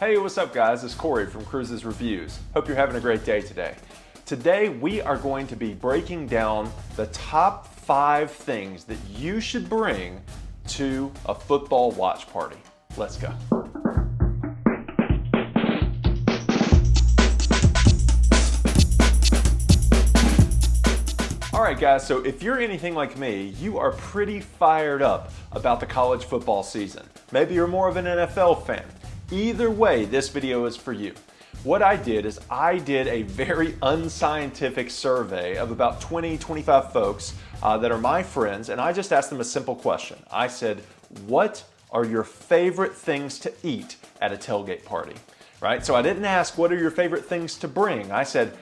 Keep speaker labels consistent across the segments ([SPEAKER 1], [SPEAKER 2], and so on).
[SPEAKER 1] Hey, what's up guys? It's Corey from Cruises Reviews. Hope you're having a great day today. Today we are going to be breaking down the top 5 things that you should bring to a football watch party. Let's go. Alright guys, so if you're anything like me, you are pretty fired up about the college football season. Maybe you're more of an NFL fan. Either way, this video is for you. What I did is I did a very unscientific survey of about 20-25 folks that are my friends, and I just asked them a simple question. I said, what are your favorite things to eat at a tailgate party? Right? So I didn't ask, what are your favorite things to bring? I said,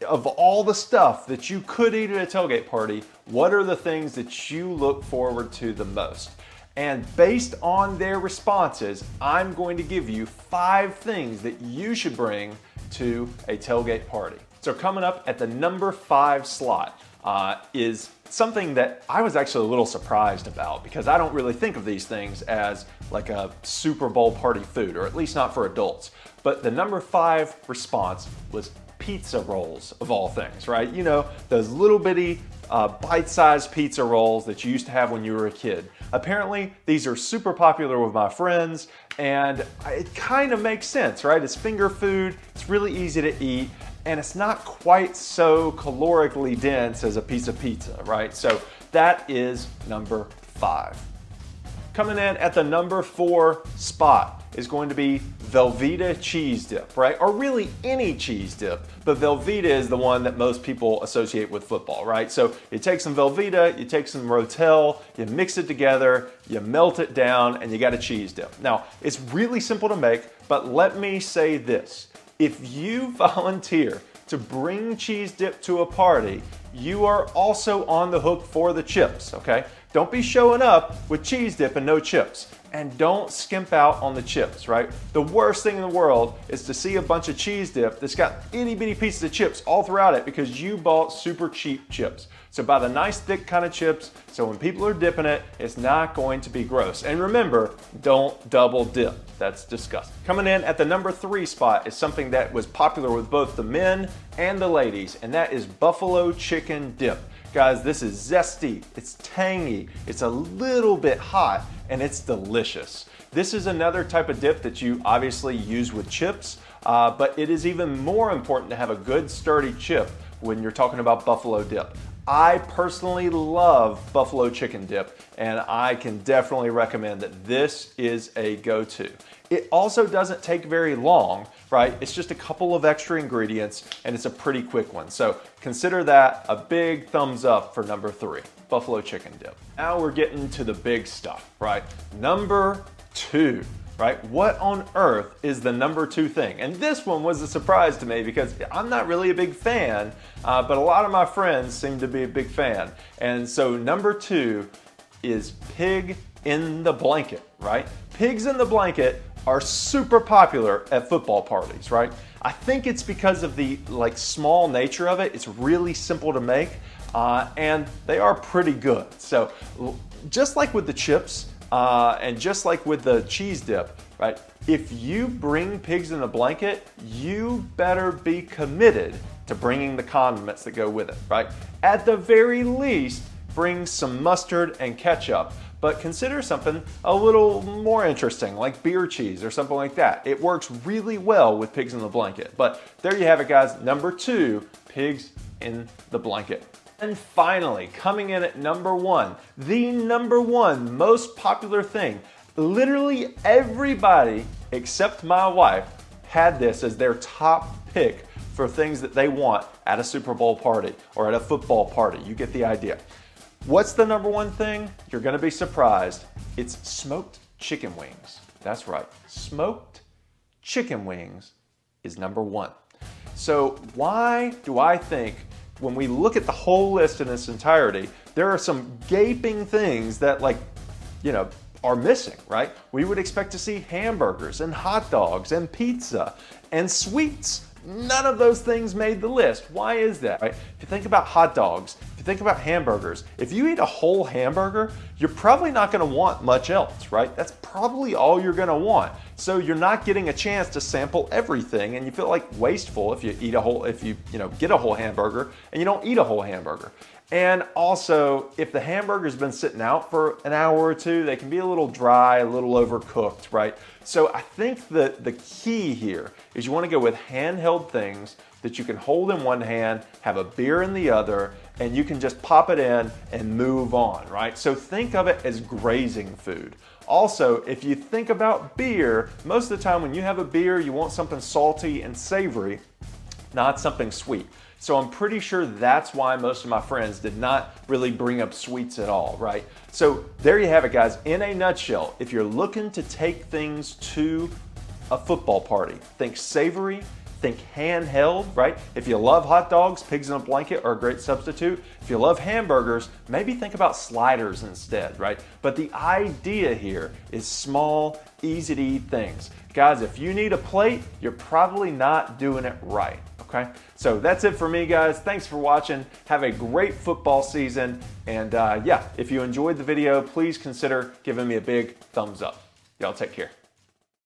[SPEAKER 1] of all the stuff that you could eat at a tailgate party, what are the things that you look forward to the most? And based on their responses, I'm going to give you 5 things that you should bring to a tailgate party. So coming up at the number 5 slot is something that I was actually a little surprised about, because I don't really think of these things as like a Super Bowl party food, or at least not for adults. But the number 5 response was pizza rolls, of all things, right? You know, those little bitty bite-sized pizza rolls that you used to have when you were a kid. Apparently, these are super popular with my friends, and it kind of makes sense, right? It's finger food, it's really easy to eat, and it's not quite so calorically dense as a piece of pizza, right? So that is number 5. Coming in at the number 4 spot is going to be Velveeta Cheese Dip, right? Or really any cheese dip, but Velveeta is the one that most people associate with football, right? So you take some Velveeta, you take some Rotel, you mix it together, you melt it down, and you got a cheese dip. Now, it's really simple to make, but let me say this. If you volunteer to bring cheese dip to a party, you are also on the hook for the chips, okay? Don't be showing up with cheese dip and no chips. And don't skimp out on the chips, right? The worst thing in the world is to see a bunch of cheese dip that's got itty bitty pieces of chips all throughout it because you bought super cheap chips. So buy the nice thick kind of chips so when people are dipping it, it's not going to be gross. And remember, don't double dip. That's disgusting. Coming in at the number 3 spot is something that was popular with both the men and the ladies, and that is buffalo chicken dip. Guys, this is zesty, it's tangy, it's a little bit hot, and it's delicious. This is another type of dip that you obviously use with chips, but it is even more important to have a good sturdy chip when you're talking about buffalo dip. I personally love buffalo chicken dip, and I can definitely recommend that this is a go-to. It also doesn't take very long, right? It's just a couple of extra ingredients, and it's a pretty quick one. So consider that a big thumbs up for number 3, buffalo chicken dip. Now we're getting to the big stuff, right? Number 2. Right? What on earth is the number 2 thing? And this one was a surprise to me because I'm not really a big fan, but a lot of my friends seem to be a big fan. And so number 2 is pig in the blanket, right? Pigs in the blanket are super popular at football parties, right? I think it's because of the small nature of it. It's really simple to make, and they are pretty good. So just like with the chips, and just like with the cheese dip, right? If you bring pigs in a blanket, you better be committed to bringing the condiments that go with it, right? At the very least, bring some mustard and ketchup, but consider something a little more interesting, like beer cheese or something like that. It works really well with pigs in the blanket. But there you have it, guys. Number 2, pigs in the blanket. And finally, coming in at number 1, the number 1 most popular thing. Literally everybody except my wife had this as their top pick for things that they want at a Super Bowl party or at a football party. You get the idea. What's the number 1 thing? You're gonna be surprised. It's smoked chicken wings. That's right, smoked chicken wings is number 1. So why do I think when we look at the whole list in its entirety, there are some gaping things that are missing, right? We would expect to see hamburgers and hot dogs and pizza and sweets. None of those things made the list. Why is that, right? If you think about hot dogs, if you think about hamburgers, if you eat a whole hamburger, you're probably not gonna want much else, right? That's probably all you're gonna want. So you're not getting a chance to sample everything, and you feel like wasteful if you eat a whole, if you get a whole hamburger and you don't eat a whole hamburger. And also, if the hamburger's been sitting out for an hour or two, they can be a little dry, a little overcooked, right? So I think that the key here is you want to go with handheld things that you can hold in one hand, have a beer in the other, and you can just pop it in and move on, right? So think of it as grazing food. Also, if you think about beer, most of the time when you have a beer, you want something salty and savory, not something sweet. So I'm pretty sure that's why most of my friends did not really bring up sweets at all, right? So there you have it, guys. In a nutshell, if you're looking to take things to a football party, think savory, think handheld, right? If you love hot dogs, pigs in a blanket are a great substitute. If you love hamburgers, maybe think about sliders instead, right? But the idea here is small, easy to eat things. Guys, if you need a plate, you're probably not doing it right, okay? So that's it for me, guys. Thanks for watching. Have a great football season. And yeah, if you enjoyed the video, please consider giving me a big thumbs up. Y'all take care.